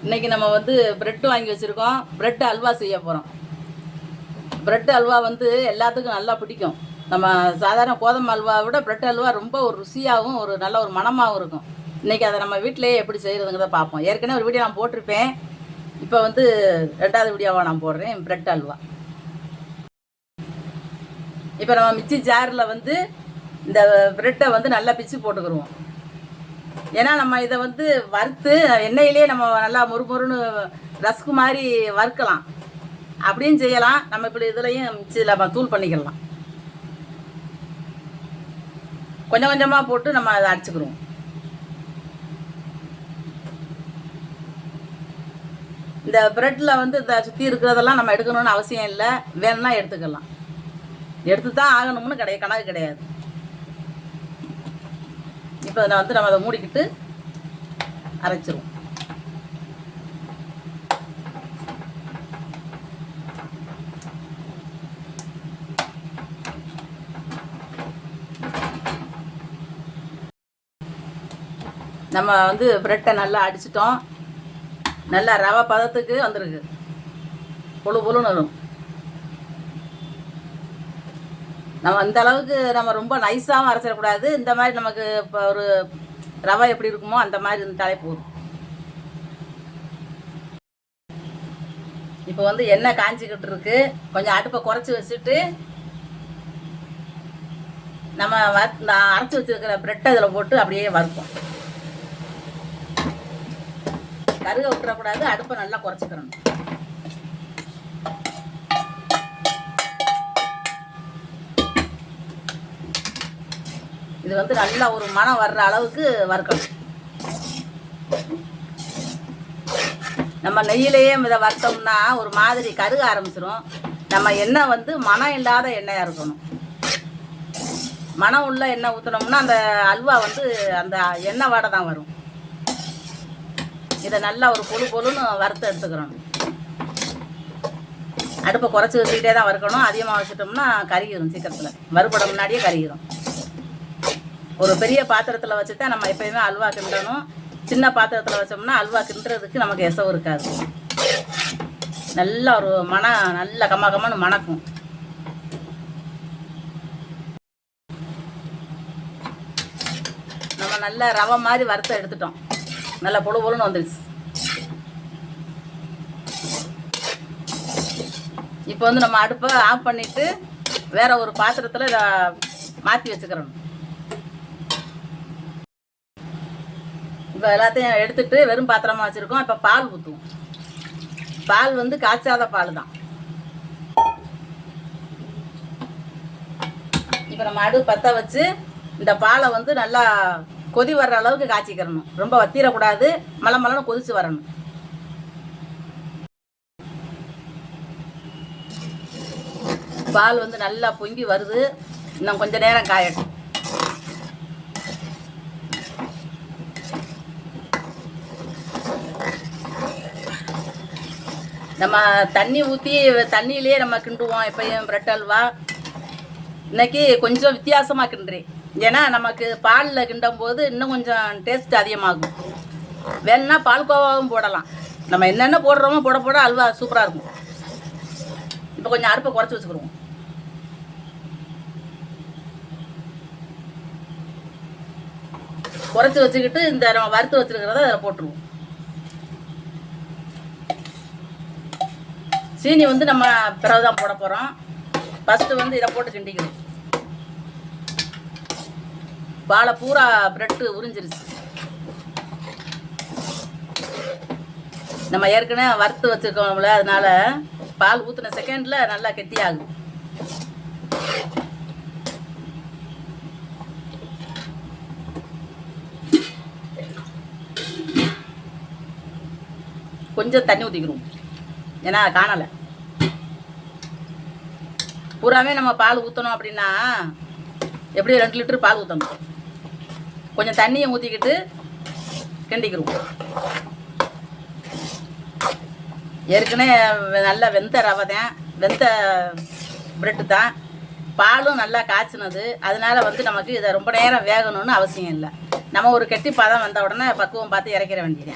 இன்றைக்கி நம்ம வந்து ப்ரெட்டு வாங்கி வச்சுருக்கோம். ப்ரெட் அல்வா செய்ய போகிறோம். ப்ரெட் அல்வா வந்து எல்லாத்துக்கும் நல்லா பிடிக்கும். நம்ம சாதாரண கோதுமை அல்வாவை விட ப்ரெட் அல்வா ரொம்ப ஒரு ருசியாகவும் ஒரு நல்ல ஒரு மணமாகவும் இருக்கும். இன்றைக்கி அதை நம்ம வீட்டிலேயே எப்படி செய்கிறதுங்கிறத பார்ப்போம். ஏற்கனவே ஒரு வீடியோ நான் போட்டிருப்பேன். இப்போ வந்து 2வது வீடியோவாக நான் போடுறேன் ப்ரெட் அல்வா. இப்போ நம்ம மிக்சி ஜாரில் வந்து இந்த ப்ரெட்டை வந்து நல்லா பிச்சு போட்டுக்கிடுவோம். ஏன்னா நம்ம இதை வந்து வறுத்து எண்ணெயிலே நம்ம நல்லா முறுமுறுன்னு ரஸ்க்கு மாதிரி வறுக்கலாம், அப்படின்னு செய்யலாம். நம்ம இப்படி இதுலையும் மிக்சியில் நம்ம தூள் பண்ணிக்கலாம். கொஞ்சம் கொஞ்சமாக போட்டு நம்ம அதை அடிச்சுக்கிடுவோம். இந்த ப்ரெட்டில் வந்து இந்த சுற்றி இருக்கிறதெல்லாம் நம்ம எடுக்கணும்னு அவசியம் இல்லை. வேணும்னா எடுத்துக்கலாம். எடுத்து தான் ஆகணும்னு கணக்கு கிடையாது. இப்போ நான் வந்து நம்ம அதை மூடிக்கிட்டு அரைச்சிருவோம். நம்ம வந்து ப்ரெட்டை நல்லா அடிச்சிட்டோம். நல்லா ரவை பதத்துக்கு வந்துருக்கு. பொழு பொழுன்னு வரும். நம்ம அந்த அளவுக்கு நம்ம ரொம்ப நைஸாகவும் அரைச்சிடக்கூடாது. இந்த மாதிரி நமக்கு இப்போ ஒரு ரவை எப்படி இருக்குமோ அந்த மாதிரி இருந்தாலே போதும். இப்போ வந்து எண்ணெய் காஞ்சிக்கிட்டு இருக்கு. கொஞ்சம் அடுப்பை குறைச்சி வச்சுட்டு நம்ம அரைச்சி வச்சிருக்கிற ப்ரெட்டை இதில் போட்டு அப்படியே வறுப்போம். கருக விட்டுறக்கூடாது. அடுப்பை நல்லா குறைச்சிக்கிறணும். இது வந்து நல்லா ஒரு மணம் வர்ற அளவுக்கு வறுக்கணும். நம்ம நெய்யிலேயே இதை வறுத்தோம்னா ஒரு மாதிரி கருக ஆரம்பிச்சிடும். நம்ம எண்ணெய் வந்து மனம் இல்லாத எண்ணெயாக இருக்கணும். மனம் உள்ள எண்ணெய் ஊற்றினோம்னா அந்த அல்வா வந்து அந்த எண்ணெய் வாடை தான் வரும். இதை நல்லா ஒரு பொழுன்னு வறுத்து எடுத்துக்கிறோம். அடுப்பை குறைச்சி வச்சுக்கிட்டே தான் வறுக்கணும். அதிகமாக வச்சுட்டோம்னா கருகிடும். சீக்கிரத்தில் வறுபட முன்னாடியே கருகிடும். ஒரு பெரிய பாத்திரத்தில் வச்சு தான் நம்ம எப்பயுமே அல்வா கிண்டணும். சின்ன பாத்திரத்தில் வச்சோம்னா அல்வா கிண்டுறதுக்கு நமக்கு எசவு இருக்காது. நல்லா ஒரு நல்ல கம்மான்னு மணக்கும். நம்ம நல்லா ரவை மாதிரி வறுத்த எடுத்துட்டோம். நல்லா பொழுன்னு வந்துடுச்சு. இப்போ வந்து நம்ம அடுப்பை ஆஃப் பண்ணிவிட்டு வேற ஒரு பாத்திரத்தில் இதை மாற்றி வச்சுக்கிறோம். இப்போ எல்லாத்தையும் எடுத்துட்டு வெறும் பாத்திரமா வச்சுருக்கோம். இப்போ பால் ஊற்றுவோம். பால் வந்து காய்ச்சாத பால் தான். இப்போ நம்ம அடுப்பு பற்ற வச்சு இந்த பாலை வந்து நல்லா கொதி வர்ற அளவுக்கு காய்ச்சிக்கிறணும். ரொம்ப வத்திரக்கூடாது. மலன்னு கொதிச்சு வரணும். பால் வந்து நல்லா பொங்கி வருது. இன்னும் கொஞ்சம் நேரம் காயட்டும். நம்ம தண்ணி ஊற்றி தண்ணியிலே நம்ம கிண்டுவோம் எப்பயும் ப்ரெட் அல்வா. இன்னைக்கு கொஞ்சம் வித்தியாசமாக கிண்டுறேன். ஏன்னா நமக்கு பாலில் கிண்டும் போது இன்னும் கொஞ்சம் டேஸ்ட் அதிகமாகும். வேணும்னா பால்கோவாவும் போடலாம். நம்ம என்னென்ன போடுறோமோ போட அல்வா சூப்பராக இருக்கும். இப்போ கொஞ்சம் அடுப்பை குறைச்சி வச்சுக்கிடுவோம். குறைச்சி வச்சுக்கிட்டு இந்த நம்ம வறுத்து வச்சுருக்கிறத அதில் போட்டுருவோம். சீனி வந்து நம்ம பிறகுதான் போட போகிறோம். ஃபஸ்ட்டு வந்து இதை போட்டு கிண்டிக்கணும். பாலை பூரா ப்ரெட்டு உறிஞ்சிருச்சு. நம்ம ஏற்கனவே வறுத்து வச்சுருக்கோம்ல, அதனால பால் ஊற்றின செகண்டில் நல்லா கெட்டியாகும். கொஞ்சம் தண்ணி ஊற்றிக்கணும். ஏன்னா காணலை. பூராவே நம்ம பால் ஊற்றணும் அப்படின்னா எப்படி 2 லிட்டர் பால் ஊற்றணும். கொஞ்சம் தண்ணியை ஊற்றிக்கிட்டு கிண்டிக்கிடுவோம். ஏற்கனவே நல்லா வெந்த ரவை தான், வெந்த ப்ரெட்டு தான். பாலும் நல்லா காய்ச்சினது. அதனால வந்து நமக்கு இதை ரொம்ப நேரம் வேகணும்னு அவசியம் இல்லை. நம்ம ஒரு கெட்டி பதம் வந்த உடனே பக்குவம் பார்த்து இறக்கிற வேண்டியது.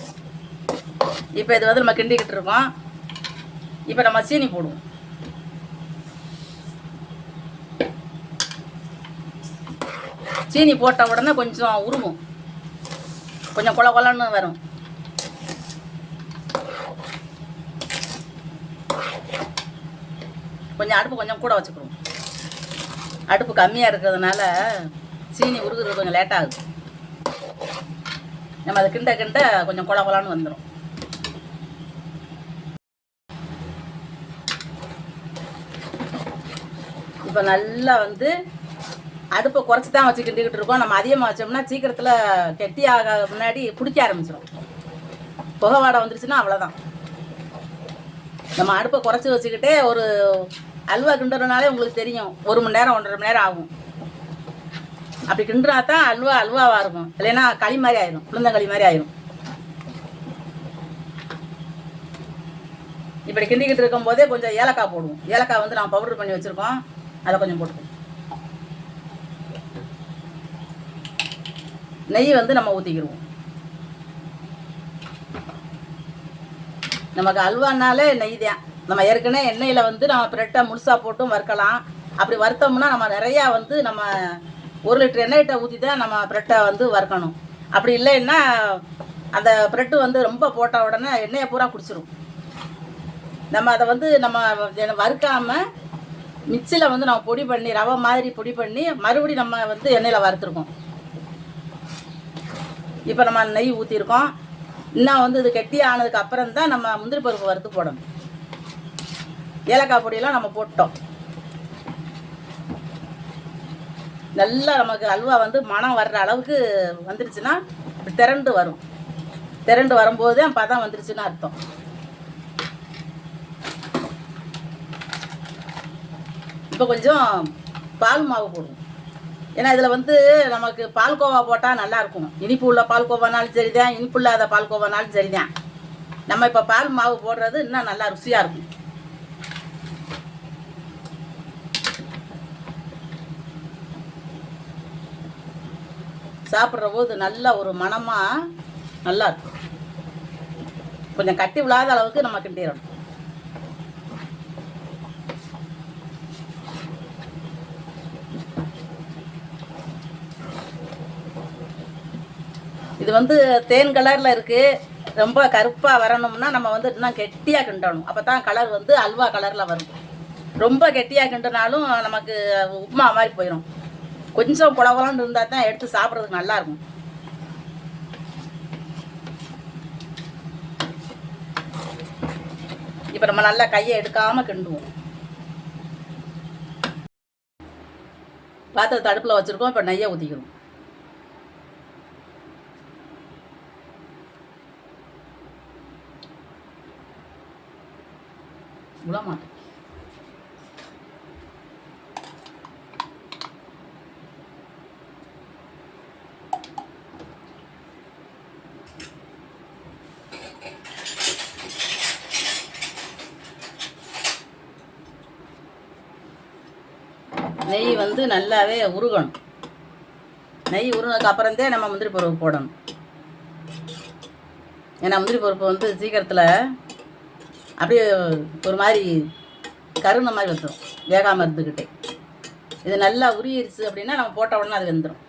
இப்போ இது வந்து நம்ம கிண்டிக்கிட்டு இருக்கோம். இப்போ நம்ம சீனி போடுவோம். சீனி போட்ட உடனே கொஞ்சம் உருகும், கொஞ்சம் கொல கொலன்னு வரும். கொஞ்சம் அடுப்பு கொஞ்சம் கூட வச்சுக்கிறோம். அடுப்பு கம்மியாக இருக்கிறதுனால சீனி உருகுறது கொஞ்சம் லேட்டாகுது. நம்ம அதை கிண்ட கிண்ட கொஞ்சம் கொல கொலான்னு வந்துடும். இப்போ நல்லா வந்து அடுப்பை குறைச்சி தான் வச்சு கிண்டிக்கிட்டு இருக்கோம். நம்ம அதிகமாக வச்சோம்னா சீக்கிரத்தில் கெட்டியாக முன்னாடி பிடிக்க ஆரம்பிச்சிடும். புகை வாடை வந்துருச்சுன்னா அவ்வளோதான். நம்ம அடுப்பை குறைச்சி வச்சுக்கிட்டே ஒரு அல்வா கிண்டுறதுனாலே உங்களுக்கு தெரியும் 1 மணி நேரம் 1.5 மணி நேரம் ஆகும். அப்படி கிண்டுனா தான் அல்வாவாக இருக்கும். இல்லைன்னா களி மாதிரி ஆயிடும், உளுந்தங்களி மாதிரி ஆயிடும். இப்படி கிண்டிக்கிட்டு இருக்கும் போதே கொஞ்சம் ஏலக்காய் போடுவோம். ஏலக்காய் வந்து நான் பவுடர் பண்ணி வச்சுருக்கோம், அதை கொஞ்சம் போட்டுக்குவோம். நெய் வந்து நம்ம ஊற்றிக்கிடுவோம். நமக்கு அல்வானாலே நெய் தான். நம்ம ஏற்கனவே எண்ணெயில் வந்து நம்ம ப்ரெட்டை முழுசாக போட்டும் வறுக்கலாம். அப்படி வறுத்தோம்னா நம்ம நிறையா வந்து நம்ம 1 லிட்டர் எண்ணெய்கிட்ட ஊற்றி தான் நம்ம ப்ரெட்டை வந்து வறுக்கணும். அப்படி இல்லைன்னா அந்த ப்ரெட்டு வந்து ரொம்ப போட்ட உடனே எண்ணெயை பூரா குடிச்சிடும். நம்ம அதை வந்து நம்ம வறுக்காமல் மிக்சியில் வந்து நம்ம பொடி பண்ணி ரவை மாதிரி பொடி பண்ணி மறுபடியும் நம்ம வந்து எண்ணெயில் வறுத்துருக்கோம். இப்போ நம்ம நெய் ஊற்றிருக்கோம். இன்னும் வந்து இது கெட்டி ஆனதுக்கு அப்புறம் தான் நம்ம முந்திரி பருப்பு வறுத்து போடணும். ஏலக்காய் பொடியெல்லாம் நம்ம போட்டோம். நல்லா நமக்கு அல்வா வந்து மனம் வர்ற அளவுக்கு வந்துருச்சுன்னா திரண்டு வரும். திரண்டு வரும்போது பதம் வந்துருச்சுன்னு அர்த்தம். இப்போ கொஞ்சம் பால் மாவு போடுவோம். ஏன்னா இதில் வந்து நமக்கு பால்கோவா போட்டால் நல்லாயிருக்கும். இனிப்பு உள்ள பால்கோவானாலும் சரிதான், இனிப்பு இல்லாத பால்கோவானாலும் சரிதான். நம்ம இப்போ பால் மாவு போடுறது இன்னும் நல்லா ருசியாக இருக்கும். சாப்பிட்ற போது நல்ல ஒரு மணமாக நல்லா இருக்கும். கொஞ்சம் கட்டி விழாத அளவுக்கு நம்ம கிண்டிடணும். இது வந்து தேன் கலரில் இருக்குது. ரொம்ப கருப்பாக வரணும்னா நம்ம வந்து இன்னும் கெட்டியாக கிண்டணும். அப்போ தான் கலர் வந்து அல்வா கலரில் வரும். ரொம்ப கெட்டியாக கிண்டினாலும் நமக்கு உப்புமா மாதிரி போயிடும். கொஞ்சம் குளகுலன்னு இருந்தால் தான் எடுத்து சாப்பிட்றதுக்கு நல்லாயிருக்கும். இப்போ நம்ம நல்லா கையை எடுக்காமல் கிண்டுவோம். பாத்திரத்தை அடுப்பில் வச்சுருக்கோம். இப்போ நெய்யை ஊற்றிக்கிறோம். விடமாட்டேன். நெய் வந்து நல்லாவே உருகணும். நெய் உருகினதுக்கு அப்புறம்தான் நம்ம முந்திரி பருப்பு போடணும். ஏன்னா முந்திரி பருப்பு வந்து சீக்கிரத்தில் அப்படியே ஒரு மாதிரி கருண மாதிரி வந்துடும் வேகாமல் இருந்துக்கிட்டே. இது நல்லா உரியிருச்சு அப்படின்னா நம்ம போட்ட உடனே அது வெந்துடும்.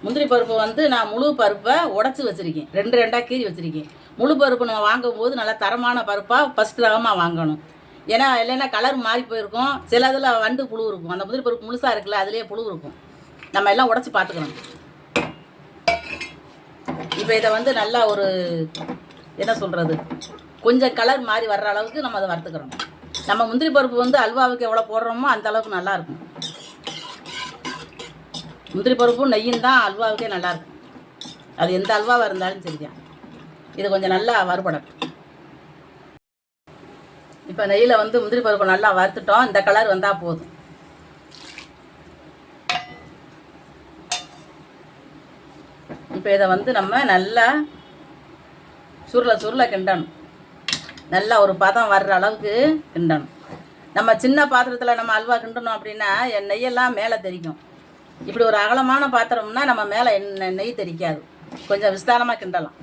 முந்திரி பருப்பு வந்து நான் முழு பருப்பை உடச்சி வச்சுருக்கேன். 2 கீறி வச்சுருக்கேன். முழு பருப்பு நம்ம வாங்கும்போது நல்லா தரமான பருப்பாக ஃபஸ்ட்டு ரகமாக வாங்கணும். ஏன்னா இல்லைன்னா கலர் மாறி போயிருக்கும். சில இதில் வண்டு புழு இருக்கும். அந்த முந்திரி பருப்பு முழுசாக இருக்குல்ல, அதுலேயே புழு இருக்கும். நம்ம எல்லாம் உடச்சி பார்த்துக்கணும். இப்போ இதை வந்து நல்லா ஒரு என்ன சொல்கிறது, கொஞ்சம் கலர் மாறி வர்ற அளவுக்கு நம்ம அதை வறுத்துக்கிறோம். நம்ம முந்திரி பருப்பு வந்து அல்வாவுக்கு எவ்வளோ போடுறோமோ அந்த அளவுக்கு நல்லாயிருக்கும். முந்திரி பருப்பும் நெய்யும் தான் அல்வாவுக்கே நல்லாயிருக்கும். அது எந்த அல்வாவாக இருந்தாலும் சரிதான். இது கொஞ்சம் நல்லா வறுபடட்டும். இப்போ நெய்யில் வந்து முந்திரி பருப்பு நல்லா வறுத்துட்டோம். இந்த கலர் வந்தால் போதும். இப்போ இதை வந்து நம்ம நல்லா சுருளை கிண்டணும். நல்லா ஒரு பதம் வர்ற அளவுக்கு கிண்டணும். நம்ம சின்ன பாத்திரத்தில் நம்ம அல்வா கிண்டணும் அப்படின்னா நெய்யெல்லாம் மேலே தெரிக்கும். இப்படி ஒரு அகலமான பாத்திரம்னா நம்ம மேலே நெய் தெரிக்காது. கொஞ்சம் விஸ்தாரமாக கிண்டலாம்.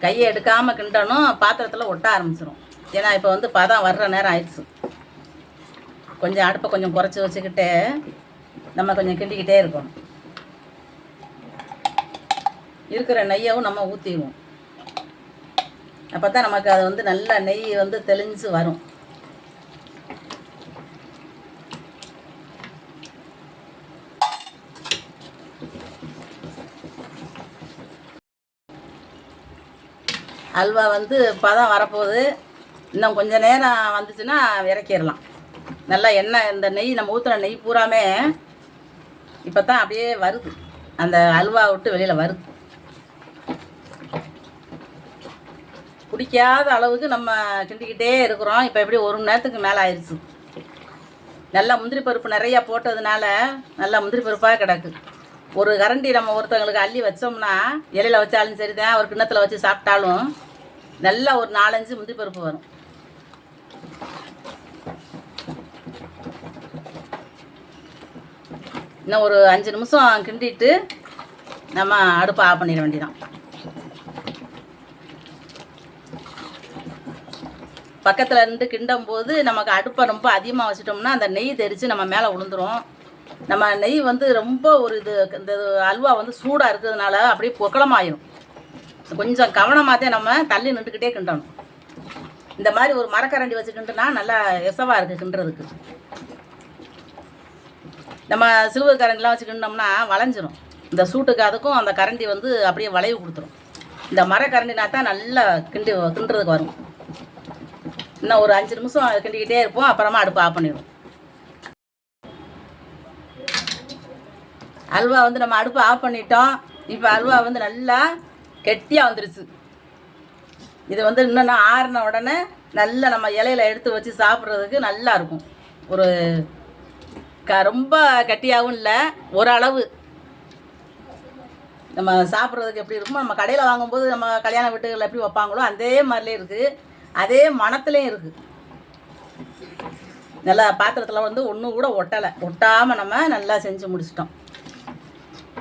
கையை எடுக்காமல் கிண்டணும், பாத்திரத்தில் ஒட்ட ஆரம்பிச்சிடும். ஏன்னா இப்போ வந்து பதம் வர்ற நேரம் ஆயிடுச்சு. கொஞ்சம் அடுப்பை கொஞ்சம் குறைச்சி வச்சுக்கிட்டு நம்ம கொஞ்சம் கிண்டிக்கிட்டே இருக்கணும். இருக்கிற நெய்யவும் நம்ம ஊற்றிடுவோம். அப்போ தான் நமக்கு அது வந்து நல்ல நெய் வந்து தெளிஞ்சு வரும். அல்வா வந்து பதம் வரப்போகுது. இன்னும் கொஞ்சம் நேரம் வந்துச்சுன்னா இறக்கிடலாம். நல்லா எண்ணெய், இந்த நெய் நம்ம ஊற்றுன நெய் பூராமே இப்போ தான் அப்படியே வருது, அந்த அல்வா விட்டு வெளியில் வருது. பிடிக்காத அளவுக்கு நம்ம கிண்டிக்கிட்டே இருக்கிறோம். இப்போ எப்படி 1 மணி நேரத்துக்கு மேலே ஆயிடுச்சு. நல்லா முந்திரி பருப்பு நிறையா போட்டதுனால நல்லா முந்திரி பருப்பாக கிடக்கு. ஒரு கரண்டி நம்ம ஒருத்தவங்களுக்கு அள்ளி வச்சோம்னா, இலையில் வச்சாலும் சரி தான், ஒரு கிண்ணத்தில் வச்சு சாப்பிட்டாலும் நல்லா ஒரு 4-5 முந்திரி பருப்பு வரும். இன்னும் ஒரு 5 நிமிஷம் கிண்டிட்டு நம்ம அடுப்பை ஆஃப் பண்ணிட வேண்டியதான். பக்கத்தில் இருந்து கிண்டும் போது நமக்கு அடுப்பை ரொம்ப அதிகமாக வச்சிட்டோம்னா அந்த நெய் தெரித்து நம்ம மேலே விழுந்துரும். நம்ம நெய் வந்து ரொம்ப ஒரு இந்த அல்வா வந்து சூடாக இருக்கிறதுனால அப்படியே பொக்கலமாயிடும். கொஞ்சம் கவனமாகத்தே நம்ம தள்ளி நின்றுக்கிட்டே கிண்டணும். இந்த மாதிரி ஒரு மரக்கரண்டி வச்சு கிண்டுனா நல்லா எசவாக இருக்குது கிண்டுறதுக்கு. நம்ம சில்வர் கரண்டிலாம் வச்சு கிண்டோம்னா வளைஞ்சிரும். இந்த சூட்டுக்கு அதுக்கும் அந்த கரண்டி வந்து அப்படியே வளைவு கொடுத்துரும். இந்த மரக்கரண்டினா தான் நல்லா கிண்டுறதுக்கு வரும். இன்னும் ஒரு 5 நிமிஷம் கிண்டிக்கிட்டே இருப்போம். அப்புறமா அடுப்பு ஆஃப் பண்ணிடுவோம். அல்வா வந்து நம்ம அடுப்பு ஆஃப் பண்ணிட்டோம். இப்போ அல்வா வந்து நல்லா கெட்டியாக வந்துருச்சு. இது வந்து இன்னும் ஆறின உடனே நல்லா நம்ம இலையில எடுத்து வச்சு சாப்பிட்றதுக்கு நல்லா இருக்கும். ஒரு ரொம்ப கட்டியாகவும் இல்லை, ஓரளவு நம்ம சாப்பிட்றதுக்கு எப்படி இருக்குமோ, நம்ம கடையில் வாங்கும்போது நம்ம கல்யாண வீட்டுகளில் எப்படி வைப்பாங்களோ அதே மாதிரிலே இருக்குது. அதே மணத்துலேயும் இருக்குது. நல்லா பாத்திரத்தில் வந்து ஒன்றும் கூட ஒட்டாமல் நம்ம நல்லா செஞ்சு முடிச்சிட்டோம்.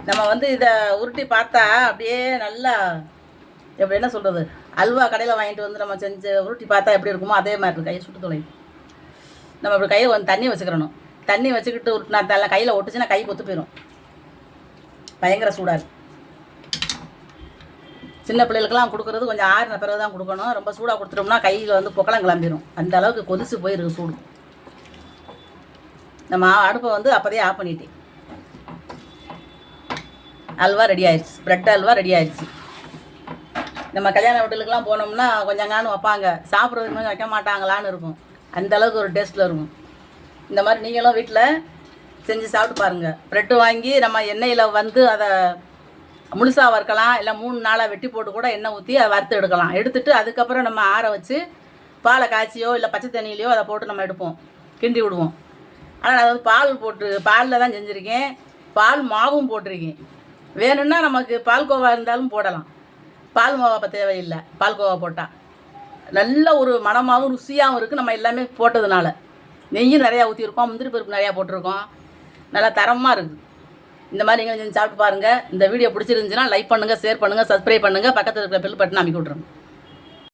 நம்ம வந்து இதை உருட்டி பார்த்தா அப்படியே நல்லா எப்படி என்ன சொல்கிறது, அல்வா கடையில் வாங்கிட்டு வந்து நம்ம செஞ்சு உருட்டி பார்த்தா எப்படி இருக்குமோ அதே மாதிரி இருக்குது. கையை சுட்டு தொலையும். நம்ம அப்படி கையை வந்து தண்ணி வச்சுக்கிறணும். தண்ணி வச்சுக்கிட்டு உருட்டினா தலை கையில் ஒட்டுச்சுன்னா கை கொத்து போயிடும். பயங்கர சூடாக இருக்குது. சின்ன பிள்ளைகளுக்கெல்லாம் கொடுக்குறது கொஞ்சம் ஆறின பிறகு தான் கொடுக்கணும். ரொம்ப சூடாக கொடுத்துட்டோம்னா கையில் வந்து பொக்கலாம் கிளம்பிடும். அந்த அளவுக்கு கொதிச்சு போயிருக்கு சூடு. நம்ம அடுப்பை வந்து அப்போதே ஆஃப் பண்ணிட்டேன். அல்வா ரெடி ஆயிடுச்சு. ப்ரெட் அல்வா ரெடி ஆயிடுச்சு. நம்ம கல்யாண வீட்டுக்கெலாம் போனோம்னா கொஞ்சம் காணும் வைப்பாங்க, சாப்பிட்றதுக்கு கொஞ்சம் வைக்க மாட்டாங்களான்னு இருக்கும். அந்த அளவுக்கு ஒரு டேஸ்ட்டில் இருக்கும். இந்த மாதிரி நீங்களும் வீட்டில் செஞ்சு சாப்பிட்டு பாருங்கள். ப்ரெட்டு வாங்கி நம்ம எண்ணெயில் வந்து அதை முழுசாக வறுக்கலாம். இல்லை 3 நாளாக வெட்டி போட்டு கூட எண்ணெய் ஊற்றி அதை வறுத்து எடுக்கலாம். எடுத்துட்டு அதுக்கப்புறம் நம்ம ஆற வச்சு பாலை காய்ச்சியோ இல்லை பச்சை தண்ணியிலையோ அதை போட்டு நம்ம எடுப்போம், கிண்டி விடுவோம். ஆனால் நான் வந்து பாலில் தான் செஞ்சுருக்கேன். பால் மாவும் போட்டிருக்கேன். வேணும்னா நமக்கு பால்கோவா இருந்தாலும் போடலாம். பால் மாவா அப்போ தேவையில்லை. பால்கோவா போட்டால் நல்ல ஒரு மணமாகவும் ருசியாகவும் இருக்குது. நம்ம எல்லாமே போட்டதுனால நெய்யும் நிறையா ஊற்றிருக்கோம், முந்திரி பருப்பு நிறையா போட்டிருக்கோம். நல்லா தரமாக இருக்குது. இந்த மாதிரி நீங்கள் செஞ்சு சாப்பிட்டு பாருங்கள். இந்த வீடியோ பிடிச்சிருந்துச்சுன்னா லைக் பண்ணுங்கள், ஷேர் பண்ணுங்கள், சப்ஸ்கிரைப் பண்ணுங்கள், பக்கத்தில் இருக்கிற பெல் பட்டன் அமைக்க விட்ருங்க.